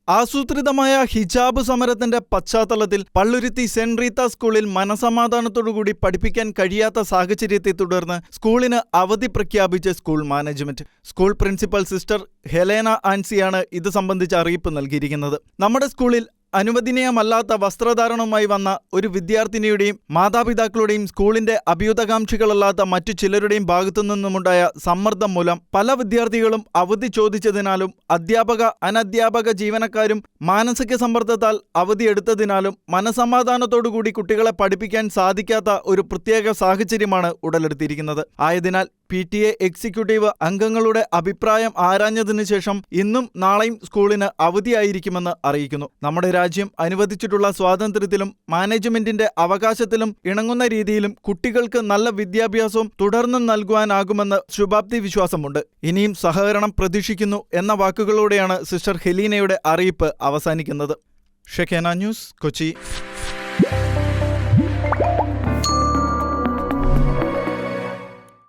ആസൂത്രിതമായ ഹിജാബ് സമരത്തിന്റെ പശ്ചാത്തലത്തിൽ പള്ളുരുത്തി സെന്റ് റീത്ത സ്കൂളിൽ മനസമാധാനത്തോടുകൂടി പഠിപ്പിക്കാൻ കഴിയാത്ത സാഹചര്യത്തെ തുടർന്ന് സ്കൂളിന് അവധി പ്രഖ്യാപിച്ച് school management. School principal sister Helena ആൻസിയാണ് ഇത് സംബന്ധിച്ച് അറിയിപ്പ് നൽകിയിരിക്കുന്നത്. നമ്മുടെ സ്കൂളിൽ അനുവദനീയമല്ലാത്ത വസ്ത്രധാരണവുമായി വന്ന ഒരു വിദ്യാർത്ഥിനിയുടെയും മാതാപിതാക്കളുടെയും സ്കൂളിന്റെ അഭ്യുതകാംക്ഷികളല്ലാത്ത മറ്റു ചിലരുടെയും ഭാഗത്തുനിന്നുമുണ്ടായ സമ്മർദ്ദം മൂലം പല വിദ്യാർത്ഥികളും അവധി ചോദിച്ചതിനാലും അനധ്യാപക ജീവനക്കാരും മാനസിക സമ്മർദ്ദത്താൽ അവധിയെടുത്തതിനാലും മനസമാധാനത്തോടുകൂടി കുട്ടികളെ പഠിപ്പിക്കാൻ സാധിക്കാത്ത ഒരു പ്രത്യേക സാഹചര്യമാണ് ഉടലെടുത്തിരിക്കുന്നത്. ആയതിനാൽ PTA എക്സിക്യൂട്ടീവ് അംഗങ്ങളുടെ അഭിപ്രായം ആരാഞ്ഞതിനു ശേഷം ഇന്നും നാളെയും സ്കൂളിന് അവധിയായിരിക്കുമെന്ന് അറിയിക്കുന്നു. നമ്മുടെ രാജ്യം അനുവദിച്ചിട്ടുള്ള സ്വാതന്ത്ര്യത്തിലും മാനേജ്മെന്റിന്റെ അവകാശത്തിലും ഇണങ്ങുന്ന രീതിയിലും കുട്ടികൾക്ക് നല്ല വിദ്യാഭ്യാസവും തുടർന്നും നൽകുവാനാകുമെന്ന് ശുഭാപ്തി വിശ്വാസമുണ്ട്. ഇനിയും സഹകരണം പ്രതീക്ഷിക്കുന്നു എന്ന വാക്കുകളോടെയാണ് സിസ്റ്റർ ഹെലീനയുടെ അറിയിപ്പ് അവസാനിക്കുന്നത്. ഷെക്കേന ന്യൂസ്, കൊച്ചി.